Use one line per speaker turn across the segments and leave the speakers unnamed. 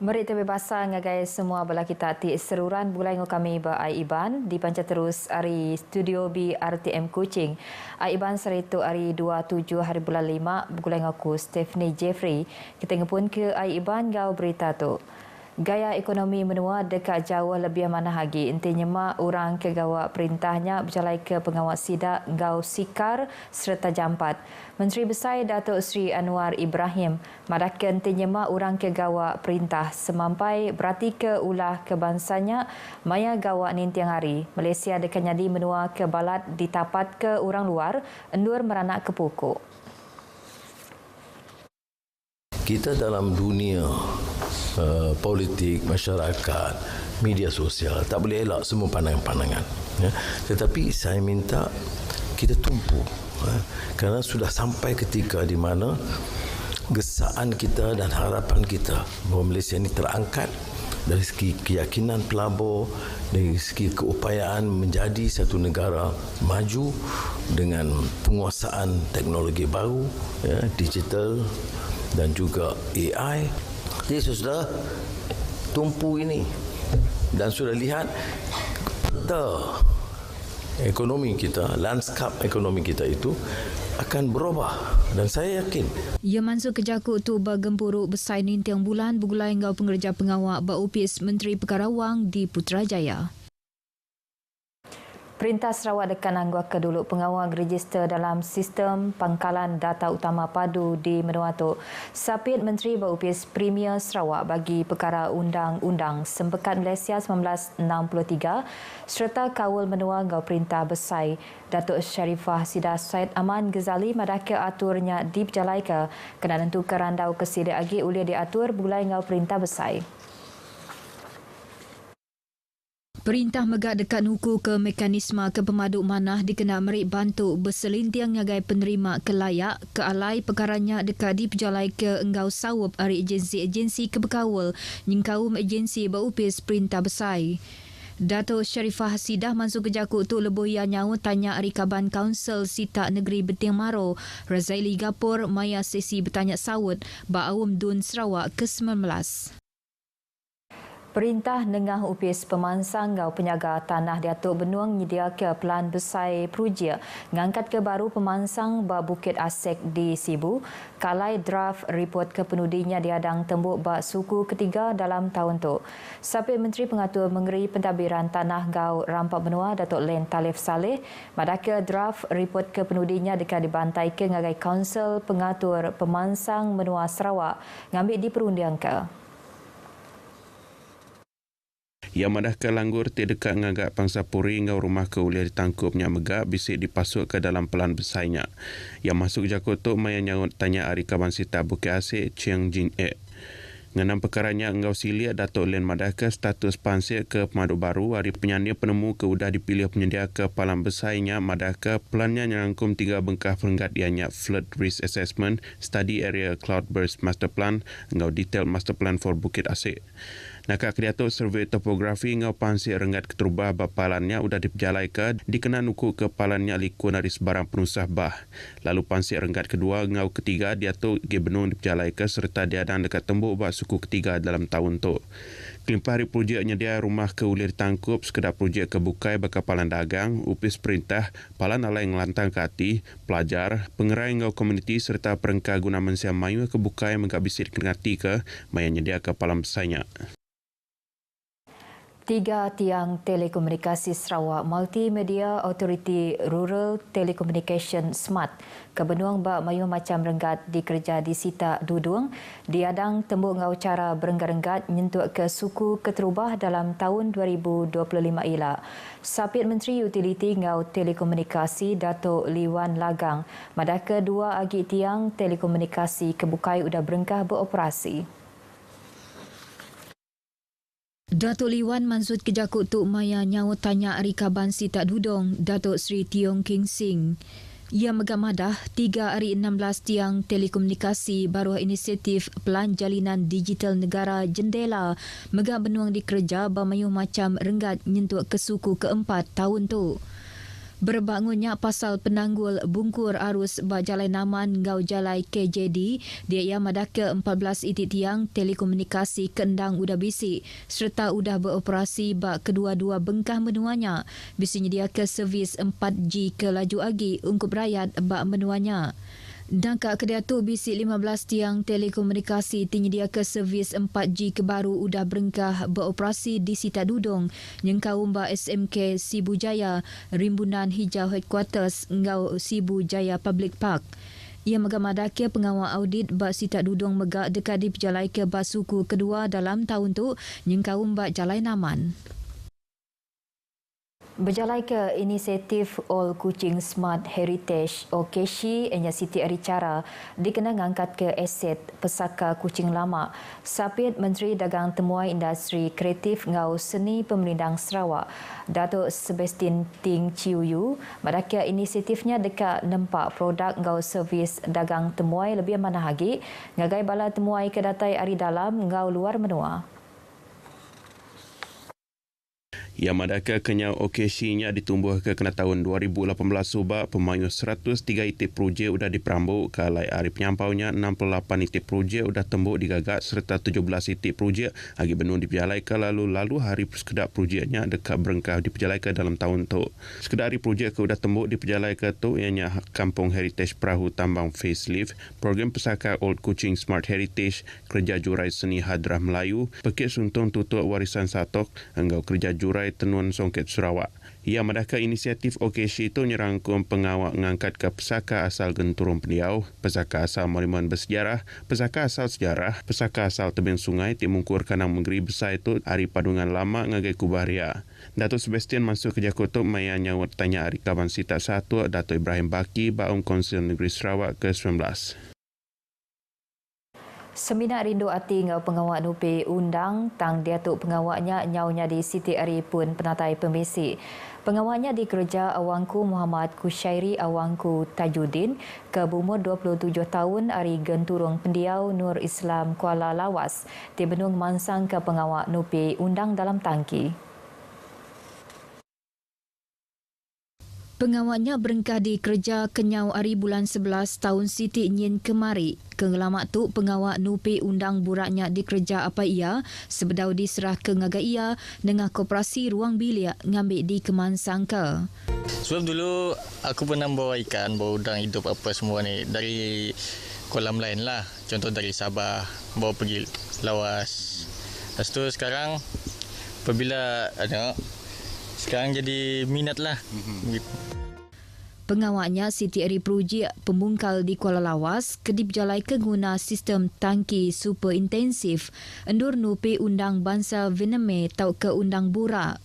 Merit terbebasa ngagai semua bala kita ti seruran bulai ngo kami ba ai iban di panca terus hari studio B RTM Kuching. Ai iban seritu hari 27 hari bulan 5 bulai ngaku Stephanie Jeffrey. Kita ngepun ke ai iban gau berita tu. Gaya ekonomi menua dekat jauh lebih mana lagi. Intinya mak orang ke gawa perintahnya berjalan ke pengawal sidak gau sikar serta jampat. Menteri Besar Datuk Seri Anwar Ibrahim madaka intinya mak orang ke gawa perintah semampai berarti ke ulah kebangsanya maya gawa nintiang hari. Malaysia dekat jadi menua ke balat ditapat ke orang luar endur meranak ke pokok.
Kita dalam dunia politik, masyarakat, media sosial tak boleh elak semua pandangan-pandangan. Ya. Tetapi saya minta kita tumpu kerana sudah sampai ketika di mana gesaan kita dan harapan kita bahawa Malaysia ini terangkat dari segi keyakinan pelabur, dari segi keupayaan menjadi satu negara maju dengan penguasaan teknologi baru, ya, digital dan juga AI. Jadi sudah tumpu ini dan sudah lihat peta ekonomi kita, lanskap ekonomi kita itu akan berubah dan saya yakin.
Ia masuk ke jakut tu bagempuruk besar nintiang bulan bergulai ngau pengerja pengawak ba Opis Menteri Perkara Wang di Putrajaya.
Perintah Sarawak dekan anggota keduluk pengawal register dalam sistem pangkalan data utama padu di Menua tu. Sapit Menteri Baupis Premier Sarawak bagi perkara undang-undang Sempekat Malaysia 1963 serta kawal menua ngau perintah besar Datuk Sharifah Sidah Said Aman Ghazali madaka aturnya diperjalaika kena tentu kerandau kesida agi ulia diatur bulai ngau perintah besar.
Perintah megak dekat nuku ke mekanisme ke pemaduk manah dikena merik bantu berselintiang ngagai penerima kelayak ke alai perkaranya dekat diperjalai ke enggau sawab hari agensi-agensi kebekawal nyingkaum agensi berupis perintah besar. Dato' Sharifah Hasidah masuk ke jakut tu lebuh ia nyaut tanya Rikaban Kaunsil Sita Negeri Beting Maro Razaili Gapur maya sesi bertanya sawut Ba'awum Dun Sarawak ke-19.
Perintah Nengah Upis Pemansang Gau Penyaga Tanah Datuk Benuang nyedia ke pelan besar Prujia ngangkat ke baru pemansang ba Bukit Asek di Sibu kalai draft report kepenudinya diadang tembuk ba suku ketiga dalam tahun tu. Sapit Menteri Pengatur Mengeri Pentadbiran Tanah Gau Rampak Benua Datuk Len Talif Saleh madaka draft report kepenudinya dekat dibantai ke ngagai Kaunsil Pengatur Pemansang Menua Sarawak ngambil di perundian ke.
Ia madah ke langgur terdekat ngagak pangsa puri ngau rumah ke uliah ditangkupnya megak bisik dipasuk ke dalam pelan besarnya. Ia masuk jakut tu maya nyaut tanya Ari Kaban Sita Bukit Asik Chiang Jin E. Ngenam perkaranya engau silia Datuk Len madah ke status pansir ke pemaduk baru hari penyandia penemu ke udah dipilih penyedia ke pelan besarnya madah ke pelannya nyerangkum 3 bengkah pelenggat ianya Flood Risk Assessment, Study Area Cloudburst Master Plan, engau Detailed Master Plan for Bukit Asik. Nakak kriatur survei topografi ngau pansir rengat keterubah bapalannya udah diperjalai ke dikena nuku kepalannya liku naris barang penusah bah. Lalu pansir rengat kedua ngau ketiga diatur gebenung diperjalai ke serta diadang dekat tembuk bah suku ketiga dalam tahun tu. Kelimpah hari projek nyedia rumah ke ulir tangkup sekedar projek kebukai bakapalan dagang, upis perintah, palan alai ngelantang ke hati, pelajar, pengerai ngau komuniti serta perengka guna mensia mayu kebukai mengkabisir kenati ke maya nyedia kepalan besarnya.
3 tiang telekomunikasi Sarawak Multimedia Authority Rural Telecommunication Smart kebenuang bak mayu macam renggat dikerja di Sita Dudung diadang tembuk ngau cara berenggat-renggat nyentuk ke suku keterubah dalam tahun 2025 elak. Sapit Menteri Utiliti ngau Telekomunikasi Datuk Liwan Lagang madaka 2 agi tiang telekomunikasi kebukai udah berengkah beroperasi.
Datuk Liwan mansut ke jakut tu maya nyaut tanya Rikaban Sita Dudong Datuk Seri Tiong King Sing. Ia megamadah 3 hari 16 tiang telekomunikasi baru inisiatif Pelan Jalinan Digital Negara Jendela megak benuang dikerja bamayu macam renggat nyentuk ke suku keempat tahun tu. Berbangunnya pasal penanggul bungkur arus bak Jalai Naman Ngau Jalai KJD, dia ia madaka 14 itik tiang telekomunikasi kendang udah bisi serta udah beroperasi bak kedua-dua bengkah menuanya. Bisi nyedia ke servis 4G ke laju agi ungkup rakyat bak menuanya. Dan kat kedai tu bisi 15 tiang telekomunikasi tinyedia ke servis 4G ke baru udah berengkah beroperasi di Sita Dudong, Nyengkau Mbak SMK Sibu Jaya, Rimbunan Hijau Headquarters Ngau Sibu Jaya Public Park. Ia megamadaki pengawal audit Bak Sita Dudong megak dekat di pejalai ke basuku kedua dalam tahun tu, Nyengkau Mbak Jalai Naman.
Berjalai ke inisiatif All Kuching Smart Heritage OKSI Enya Siti Aricara dikenal angkat ke aset pesaka kucing lama. Sapit Menteri Dagang Temuai Industri Kreatif Ngau Seni Pemerintah Sarawak, Datuk Sebastian Ting Chiuyu, madaka inisiatifnya dekat nempak produk ngau servis dagang temuai lebih mana lagi ngagai bala temuai kedatai ari dalam ngau luar menua.
Yang madaka kenyau OKSI-nya ditumbuh ke kena tahun 2018 subak pemayu 103 itik projek sudah diperambuk ke alai hari penyampaunya 68 itik projek sudah tembuk digagak serta 17 itik projek agi benung diperjalai ke lalu hari sekedar projeknya dekat berengkah diperjalai ke dalam tahun tu. Sekedar hari projek ke sudah tembuk diperjalai ke tu ianya Kampung Heritage Perahu Tambang Facelift, program pesaka Old Kuching Smart Heritage, kerja jurai seni hadrah Melayu, pekik suntung tutup warisan satok, enggau kerja jurai Tenuan Songket Sarawak. Ia madaka inisiatif OKSI itu nyerangkum pengawak ngangkat ke pesaka asal Genturong Pendiau, pesaka asal Mariman Bersejarah, pesaka asal sejarah, pesaka asal tebing sungai Timungkur Kanang Negeri Besar itu hari padungan lama ngagai Kubaria. Datuk Sebastian masuk ke Jakarta maya nyawat tanya hari Kaban Sita 1 Datuk Ibrahim Baki Baum Konsil Negeri Sarawak ke-19.
Seminar rindu hati ngau pengawak nupi undang tang Datuk pengawaknya nyaunya di Siti Ari pun penatai pemisi. Pengawaknya dikerja Awangku Muhammad Kushairi Awangku Tajuddin ke berumur 27 tahun ari Genturong Pendiau Nur Islam Kuala Lawas di benung mansang ke pengawak nupi undang dalam tangki.
Pengawaknya berengkah di kerja kenyau hari bulan 11 tahun Siti Nyin kemari. Kengelamak tu pengawak nupi undang buraknya di kerja apa ia sebedau diserah ke ngaga ia dengan koperasi ruang bilik ngambil di Kemansang ke.
Sebab dulu aku pernah bawa ikan, bawa udang hidup apa semua ni dari kolam lain lah. Contoh dari Sabah, bawa pergi Lawas. Lepas tu sekarang apabila sekarang jadi minat lah.
Pengawaknya Siti Ari Projek pembungkal di Kuala Lawas kedip jalai keguna sistem tangki super intensif endur nupi undang bangsa Vietnamese tau ke undang burak.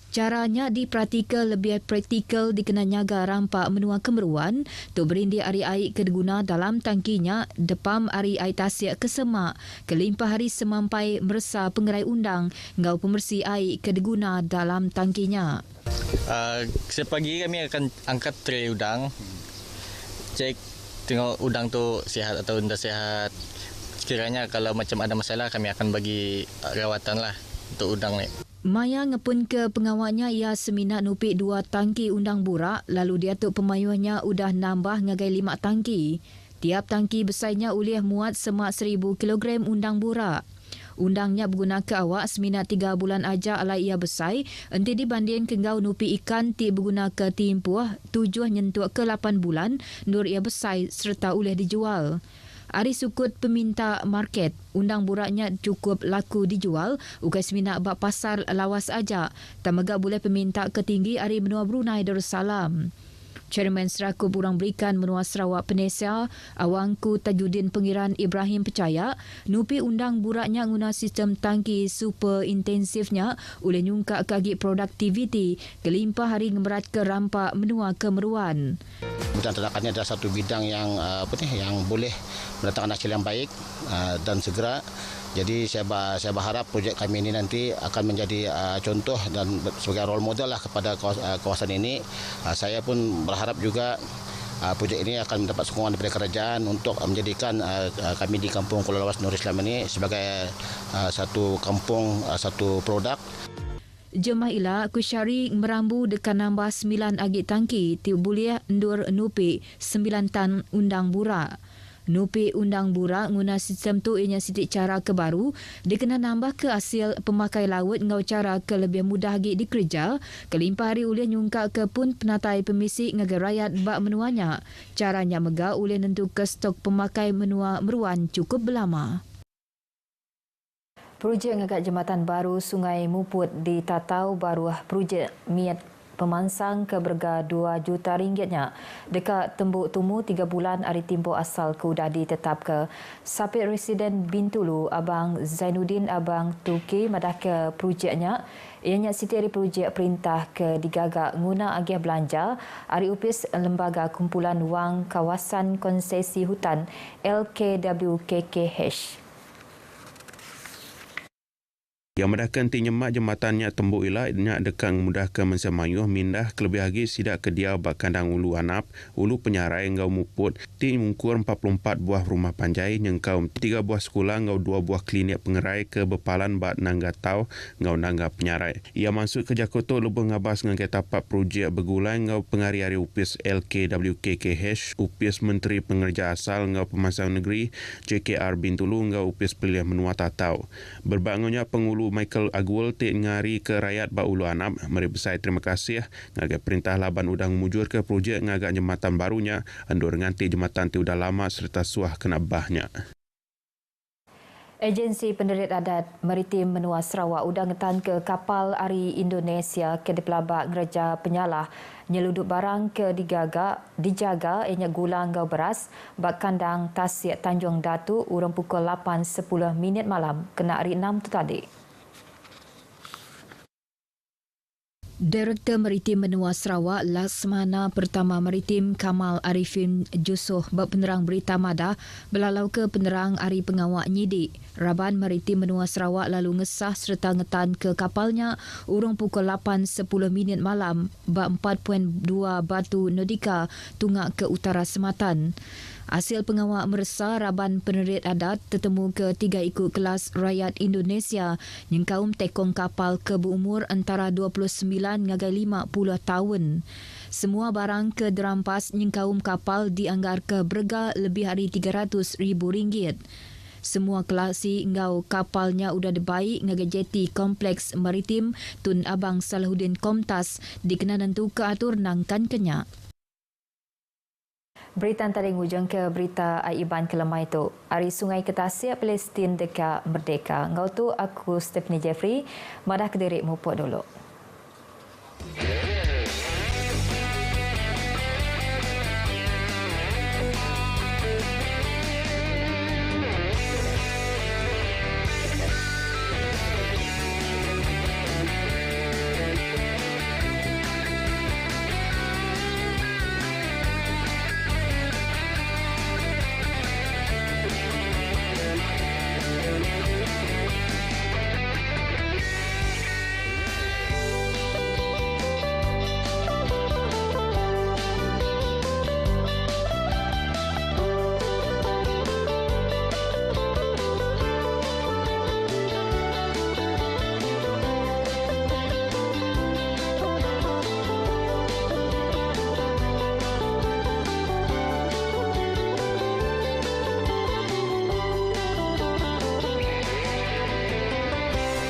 Caranya dipraktikal lebih praktikal dikena nyaga rampak menua kemeruan tu berindi ari air kedeguna dalam tangkinya depam ari air tasik ke semak kelimpah hari semampai meresa pengerai undang ngau pemersih air kedeguna dalam tangkinya.
Setiap pagi kami akan angkat tray udang, cek tengok udang tu sihat atau tidak sihat. Sekiranya kalau macam ada masalah kami akan bagi rawatan lah untuk udang ni.
Maya ngepun ke pengawaknya ia seminat nupik 2 tangki undang burak lalu dia tu pemayuhnya udah nambah ngagai 5 tangki. Tiap tangki besarnya ulih muat semak 1000 kg undang burak. Undangnya berguna ke awak seminat 3 bulan aja alai ia besar, enti dibanding kenggau nupi ikan ti berguna ke timpuh 7 nyentuh ke 8 bulan nur ia besar serta ulih dijual. Ari sukut peminta market, undang buraknya cukup laku dijual, ukai seminat bak pasar Lawas aja. Tamaga boleh peminta ketinggi ari menua Brunei Darussalam. Chairman Serakup Urang Berikan Menua Sarawak Penesia, Awangku Tajuddin Pengiran Ibrahim percaya, nupi undang buraknya guna sistem tangki super intensifnya oleh nyungkak kaki produktiviti kelimpah hari ngemerat ke rampak menua kemeruan.
Bidang ternakannya adalah satu bidang yang yang boleh mendatangkan hasil yang baik dan segera. Jadi saya berharap projek kami ini nanti akan menjadi contoh dan sebagai role model lah kepada kawasan ini. Saya pun berharap juga projek ini akan mendapat sokongan daripada kerajaan untuk menjadikan kami di Kampung Kuala Lawas Nur Islam ini sebagai satu kampung, satu produk.
Jemaah ila kusyari merambu dekat nambah 9 agit tangki tiup buliah endur nupi 9 tan undang bura. Nupi undang bura guna sistem tu ianya sidik cara ke baru dikena nambah ke hasil pemakai laut ngau cara ke lebih mudah agi dikerja kelimpah hari ulih nyungka ke pun penatai pemisi ngagai rakyat bak menuanya. Caranya mega ulih nentu ke stok pemakai menua meruan cukup berlama.
Projek ngagak jambatan baru Sungai Muput di Tatau baru projek miat pemansang ke berga 2 juta ringgitnya. Dekat Tembuk Tumu 3 bulan hari timbo asal ke udah ditetap ke. Sapit Residen Bintulu Abang Zainuddin Abang Tuki madah ke projeknya. Ianya siti hari projek perintah ke digagak guna agiah belanja hari upis Lembaga Kumpulan Wang Kawasan Konsesi Hutan LKWKKH.
Yang mendahkan ti nyemak jembatannya Tembuk Ila nya dekang mudahkan mensemayuh mindah kelebih lagi sidak ke dia bak kandang ulu anap, ulu penyarai ngau muput, ti mungkur 44 buah rumah panjai nyengkau 3 buah sekolah ngau 2 buah klinik pengerai ke bepalan bak nangga tau ngau nangga penyarai. Ia masuk ke Jakarta lebih ngabas ngan tapak projek bergulai ngau pengari-ari upis LKWKKH, upis Menteri Pengerja Asal ngau Pemansang Negeri JKR Bintulu ngau upis Pilihan Menua Tatau. Berbangunnya pengulu Michael Agwal tik ngari ke rakyat ba ulu anam. Mari besar terima kasih ngagak perintah laban udang mujur ke projek ngagak jembatan barunya andur nganti jembatan ti udah lama serta suah kena bahnya.
Agensi Penderit Adat Maritim Menua Sarawak udang ngetan ke kapal Ari Indonesia ke di pelabak gereja penyalah nyeluduk barang ke dijaga ianya gula ngau beras bak kandang Tasik Tanjung Datu urang pukul 8.10 malam kena hari 6 tu tadi.
Direktur Maritim Menua Sarawak Laksamana Pertama Maritim Kamal Arifin Jusoh bak penerang berita madah belalau ke penerang Ari Pengawak Nyidik. Raban Maritim Menua Sarawak lalu ngesah serta ngetan ke kapalnya urung pukul 8.10 malam bak 4.2 batu Nodika tungak ke utara Sematan. Hasil pengawak meresa Raban Penerit Adat tertemu ke 3 ikut kelas rakyat Indonesia yang kaum tekong kapal ke berumur antara 29 ngagai 50 tahun. Semua barang ke derampas yang kaum kapal dianggar ke berga lebih hari RM300,000. Semua kelasi ngau kapalnya udah dibaik ngagai jeti kompleks maritim Tun Abang Salahuddin Komtas dikena nentu ke atur nangkan kenyak.
Berita tadi ngujung ke berita Aiban kelemah itu. Hari Sungai Ketasik Palestin dekat merdeka. Ngau tu aku Stephanie Jeffrey, madah ke diri mupuk dulu.